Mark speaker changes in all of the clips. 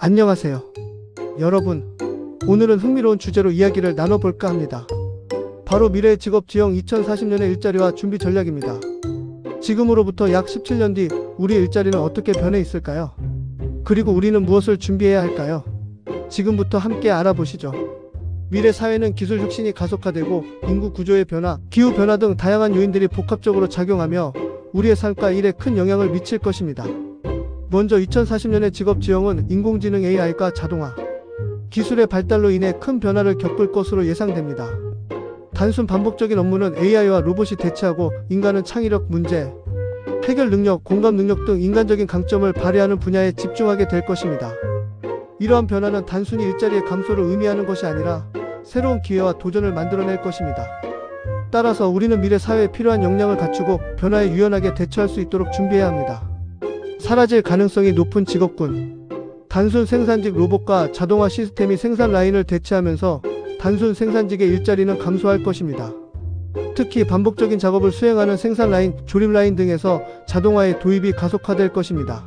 Speaker 1: 안녕하세요. 여러분, 오늘은 흥미로운 주제로 이야기를 나눠볼까 합니다. 바로 미래의 직업 지형 2040년의 일자리와 준비 전략입니다. 지금으로부터 약 17년 뒤 우리의 일자리는 어떻게 변해 있을까요? 그리고 우리는 무엇을 준비해야 할까요? 지금부터 함께 알아보시죠. 미래 사회는 기술 혁신이 가속화되고 인구 구조의 변화, 기후 변화 등 다양한 요인들이 복합적으로 작용하며 우리의 삶과 일에 큰 영향을 미칠 것입니다. 먼저 2040년의 직업 지형은 인공지능 AI과 자동화, 기술의 발달로 인해 큰 변화를 겪을 것으로 예상됩니다. 단순 반복적인 업무는 AI와 로봇이 대체하고 인간은 창의력, 문제 해결 능력, 공감 능력 등 인간적인 강점을 발휘하는 분야에 집중하게 될 것입니다. 이러한 변화는 단순히 일자리의 감소를 의미하는 것이 아니라 새로운 기회와 도전을 만들어낼 것입니다. 따라서 우리는 미래 사회에 필요한 역량을 갖추고 변화에 유연하게 대처할 수 있도록 준비해야 합니다. 사라질 가능성이 높은 직업군. 단순 생산직 로봇과 자동화 시스템이 생산 라인을 대체하면서 단순 생산직의 일자리는 감소할 것입니다. 특히 반복적인 작업을 수행하는 생산 라인, 조립 라인 등에서 자동화의 도입이 가속화될 것입니다.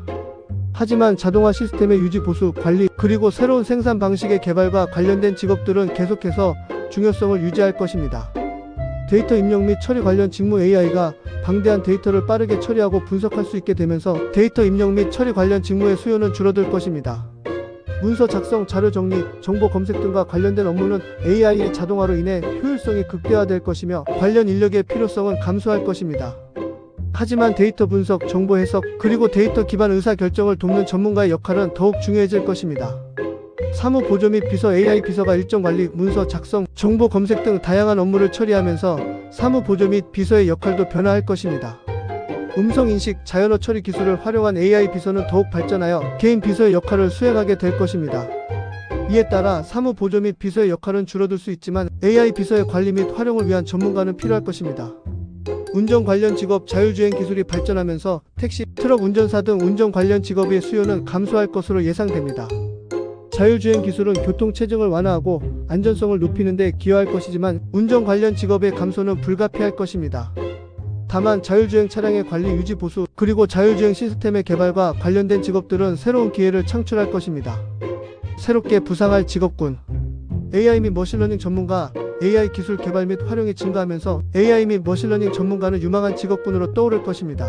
Speaker 1: 하지만 자동화 시스템의 유지, 보수, 관리, 그리고 새로운 생산 방식의 개발과 관련된 직업들은 계속해서 중요성을 유지할 것입니다. 데이터 입력 및 처리 관련 직무 AI가 방대한 데이터를 빠르게 처리하고 분석할 수 있게 되면서 데이터 입력 및 처리 관련 직무의 수요는 줄어들 것입니다. 문서 작성, 자료 정리, 정보 검색 등과 관련된 업무는 AI의 자동화로 인해 효율성이 극대화될 것이며 관련 인력의 필요성은 감소할 것입니다. 하지만 데이터 분석, 정보 해석, 그리고 데이터 기반 의사결정을 돕는 전문가의 역할은 더욱 중요해질 것입니다. 사무 보조 및 비서 AI 비서가 일정 관리, 문서 작성, 정보 검색 등 다양한 업무를 처리하면서 사무 보조 및 비서의 역할도 변화할 것입니다. 음성 인식, 자연어 처리 기술을 활용한 AI 비서는 더욱 발전하여 개인 비서의 역할을 수행하게 될 것입니다. 이에 따라 사무 보조 및 비서의 역할은 줄어들 수 있지만 AI 비서의 관리 및 활용을 위한 전문가는 필요할 것입니다. 운전 관련 직업, 자율주행 기술이 발전하면서 택시, 트럭 운전사 등 운전 관련 직업의 수요는 감소할 것으로 예상됩니다. 자율주행 기술은 교통체증을 완화하고 안전성을 높이는 데 기여할 것이지만 운전 관련 직업의 감소는 불가피할 것입니다. 다만 자율주행 차량의 관리, 유지, 보수, 그리고 자율주행 시스템의 개발과 관련된 직업들은 새로운 기회를 창출할 것입니다. 새롭게 부상할 직업군. AI 및 머신러닝 전문가, AI 기술 개발 및 활용이 증가하면서 AI 및 머신러닝 전문가는 유망한 직업군으로 떠오를 것입니다.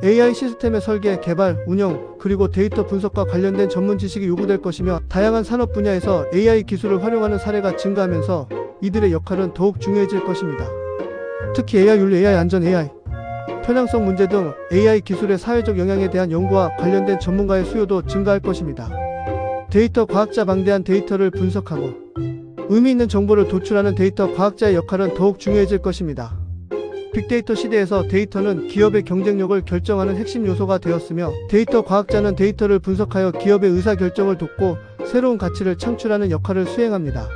Speaker 1: AI 시스템의 설계, 개발, 운영, 그리고 데이터 분석과 관련된 전문 지식이 요구될 것이며 다양한 산업 분야에서 AI 기술을 활용하는 사례가 증가하면서 이들의 역할은 더욱 중요해질 것입니다. 특히 AI 윤리, AI 안전, AI 편향성 문제 등 AI 기술의 사회적 영향에 대한 연구와 관련된 전문가의 수요도 증가할 것입니다. 데이터 과학자, 방대한 데이터를 분석하고 의미 있는 정보를 도출하는 데이터 과학자의 역할은 더욱 중요해질 것입니다. 빅데이터 시대에서 데이터는 기업의 경쟁력을 결정하는 핵심 요소가 되었으며 데이터 과학자는 데이터를 분석하여 기업의 의사결정을 돕고 새로운 가치를 창출하는 역할을 수행합니다.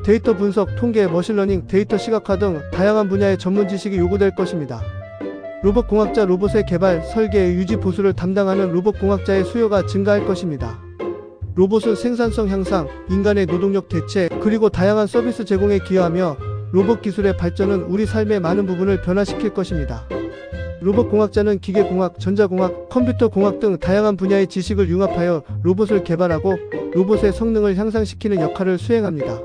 Speaker 1: 데이터 분석, 통계, 머신러닝, 데이터 시각화 등 다양한 분야의 전문 지식이 요구될 것입니다. 로봇공학자, 로봇의 개발, 설계, 유지, 보수를 담당하는 로봇공학자의 수요가 증가할 것입니다. 로봇은 생산성 향상, 인간의 노동력 대체, 그리고 다양한 서비스 제공에 기여하며 로봇 기술의 발전은 우리 삶의 많은 부분을 변화시킬 것입니다. 로봇공학자는 기계공학, 전자공학, 컴퓨터공학 등 다양한 분야의 지식을 융합하여 로봇을 개발하고 로봇의 성능을 향상시키는 역할을 수행합니다.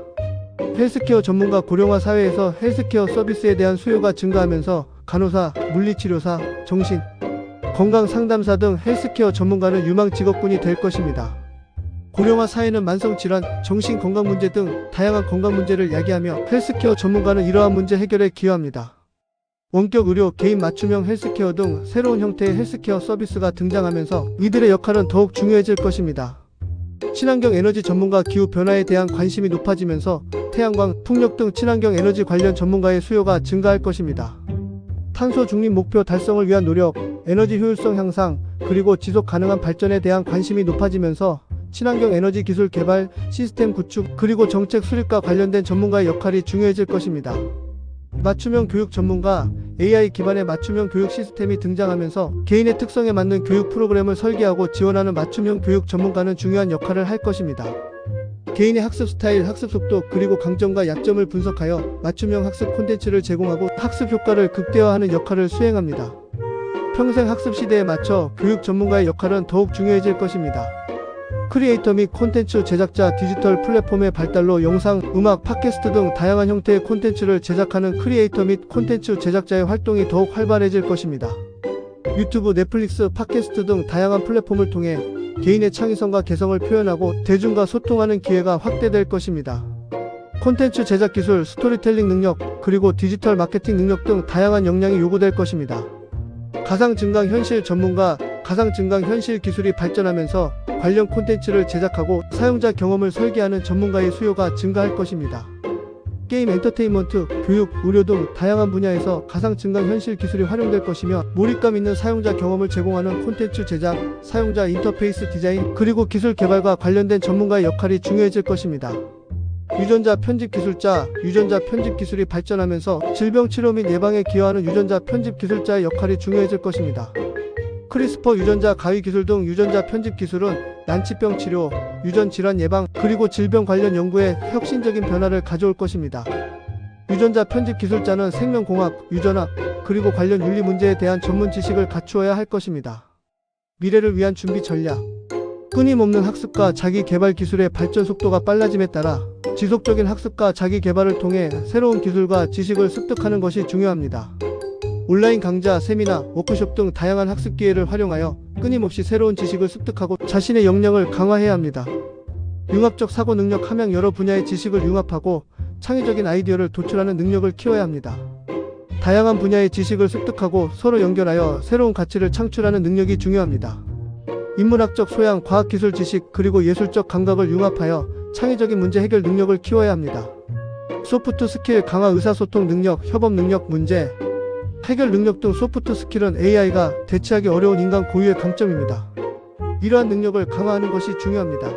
Speaker 1: 헬스케어 전문가, 고령화 사회에서 헬스케어 서비스에 대한 수요가 증가하면서 간호사, 물리치료사, 정신, 건강 상담사 등 헬스케어 전문가는 유망 직업군이 될 것입니다. 고령화 사회는 만성질환, 정신건강 문제 등 다양한 건강 문제를 야기하며 헬스케어 전문가는 이러한 문제 해결에 기여합니다. 원격 의료, 개인 맞춤형 헬스케어 등 새로운 형태의 헬스케어 서비스가 등장하면서 이들의 역할은 더욱 중요해질 것입니다. 친환경 에너지 전문가, 기후 변화에 대한 관심이 높아지면서 태양광, 풍력 등 친환경 에너지 관련 전문가의 수요가 증가할 것입니다. 탄소 중립 목표 달성을 위한 노력, 에너지 효율성 향상, 그리고 지속 가능한 발전에 대한 관심이 높아지면서 친환경 에너지 기술 개발, 시스템 구축, 그리고 정책 수립과 관련된 전문가의 역할이 중요해질 것입니다. 맞춤형 교육 전문가, AI 기반의 맞춤형 교육 시스템이 등장하면서 개인의 특성에 맞는 교육 프로그램을 설계하고 지원하는 맞춤형 교육 전문가는 중요한 역할을 할 것입니다. 개인의 학습 스타일, 학습 속도, 그리고 강점과 약점을 분석하여 맞춤형 학습 콘텐츠를 제공하고 학습 효과를 극대화하는 역할을 수행합니다. 평생 학습 시대에 맞춰 교육 전문가의 역할은 더욱 중요해질 것입니다. 크리에이터 및 콘텐츠 제작자 디지털 플랫폼의 발달로 영상, 음악, 팟캐스트 등 다양한 형태의 콘텐츠를 제작하는 크리에이터 및 콘텐츠 제작자의 활동이 더욱 활발해질 것입니다. 유튜브, 넷플릭스, 팟캐스트 등 다양한 플랫폼을 통해 개인의 창의성과 개성을 표현하고 대중과 소통하는 기회가 확대될 것입니다. 콘텐츠 제작 기술, 스토리텔링 능력, 그리고 디지털 마케팅 능력 등 다양한 역량이 요구될 것입니다. 가상증강현실 전문가, 가상증강현실 기술이 발전하면서 관련 콘텐츠를 제작하고 사용자 경험을 설계하는 전문가의 수요가 증가할 것입니다. 게임, 엔터테인먼트, 교육, 의료 등 다양한 분야에서 가상증강현실 기술이 활용될 것이며 몰입감 있는 사용자 경험을 제공하는 콘텐츠 제작, 사용자 인터페이스 디자인, 그리고 기술 개발과 관련된 전문가의 역할이 중요해질 것입니다. 유전자 편집 기술자, 유전자 편집 기술이 발전하면서 질병 치료 및 예방에 기여하는 유전자 편집 기술자의 역할이 중요해질 것입니다. 크리스퍼 유전자 가위 기술 등 유전자 편집 기술은 난치병 치료, 유전 질환 예방, 그리고 질병 관련 연구에 혁신적인 변화를 가져올 것입니다. 유전자 편집 기술자는 생명공학, 유전학, 그리고 관련 윤리 문제에 대한 전문 지식을 갖추어야 할 것입니다. 미래를 위한 준비 전략. 끊임없는 학습과 자기 개발 기술의 발전 속도가 빨라짐에 따라 지속적인 학습과 자기 개발을 통해 새로운 기술과 지식을 습득하는 것이 중요합니다. 온라인 강좌, 세미나, 워크숍 등 다양한 학습 기회를 활용하여 끊임없이 새로운 지식을 습득하고 자신의 역량을 강화해야 합니다. 융합적 사고 능력, 함양 여러 분야의 지식을 융합하고 창의적인 아이디어를 도출하는 능력을 키워야 합니다. 다양한 분야의 지식을 습득하고 서로 연결하여 새로운 가치를 창출하는 능력이 중요합니다. 인문학적 소양, 과학기술 지식, 그리고 예술적 감각을 융합하여 창의적인 문제 해결 능력을 키워야 합니다. 소프트 스킬 강화, 의사소통 능력, 협업 능력, 문제 해결 능력 등 소프트 스킬은 AI가 대체하기 어려운 인간 고유의 강점입니다. 이러한 능력을 강화하는 것이 중요합니다.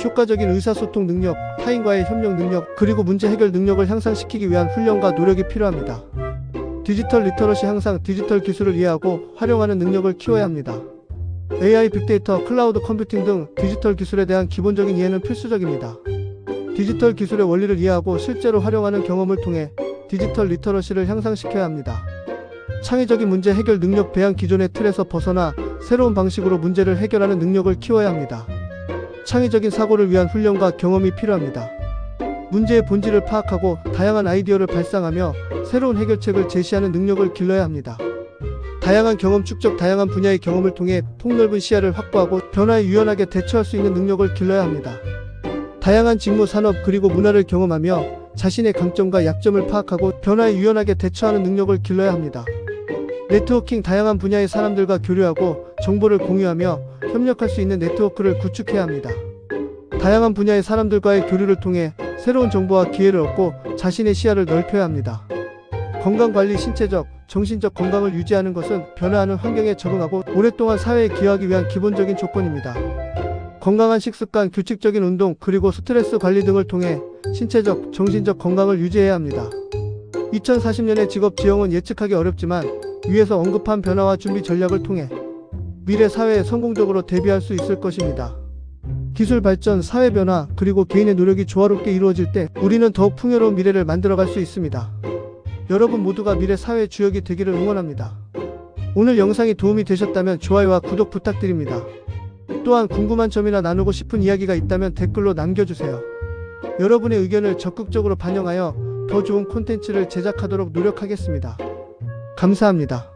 Speaker 1: 효과적인 의사소통 능력, 타인과의 협력 능력, 그리고 문제 해결 능력을 향상시키기 위한 훈련과 노력이 필요합니다. 디지털 리터러시, 항상 디지털 기술을 이해하고 활용하는 능력을 키워야 합니다. AI, 빅데이터, 클라우드 컴퓨팅 등 디지털 기술에 대한 기본적인 이해는 필수적입니다. 디지털 기술의 원리를 이해하고 실제로 활용하는 경험을 통해 디지털 리터러시를 향상시켜야 합니다. 창의적인 문제 해결 능력 배양, 기존의 틀에서 벗어나 새로운 방식으로 문제를 해결하는 능력을 키워야 합니다. 창의적인 사고를 위한 훈련과 경험이 필요합니다. 문제의 본질을 파악하고 다양한 아이디어를 발상하며 새로운 해결책을 제시하는 능력을 길러야 합니다. 다양한 경험 축적, 다양한 분야의 경험을 통해 폭넓은 시야를 확보하고 변화에 유연하게 대처할 수 있는 능력을 길러야 합니다. 다양한 직무, 산업, 그리고 문화를 경험하며 자신의 강점과 약점을 파악하고 변화에 유연하게 대처하는 능력을 길러야 합니다. 네트워킹, 다양한 분야의 사람들과 교류하고 정보를 공유하며 협력할 수 있는 네트워크를 구축해야 합니다. 다양한 분야의 사람들과의 교류를 통해 새로운 정보와 기회를 얻고 자신의 시야를 넓혀야 합니다. 건강관리, 신체적, 정신적 건강을 유지하는 것은 변화하는 환경에 적응하고 오랫동안 사회에 기여하기 위한 기본적인 조건입니다. 건강한 식습관, 규칙적인 운동, 그리고 스트레스 관리 등을 통해 신체적, 정신적 건강을 유지해야 합니다. 2040년의 직업 지형은 예측하기 어렵지만 위에서 언급한 변화와 준비 전략을 통해 미래 사회에 성공적으로 대비할 수 있을 것입니다. 기술 발전, 사회 변화, 그리고 개인의 노력이 조화롭게 이루어질 때 우리는 더욱 풍요로운 미래를 만들어갈 수 있습니다. 여러분 모두가 미래 사회의 주역이 되기를 응원합니다. 오늘 영상이 도움이 되셨다면 좋아요와 구독 부탁드립니다. 또한 궁금한 점이나 나누고 싶은 이야기가 있다면 댓글로 남겨주세요. 여러분의 의견을 적극적으로 반영하여 더 좋은 콘텐츠를 제작하도록 노력하겠습니다. 감사합니다.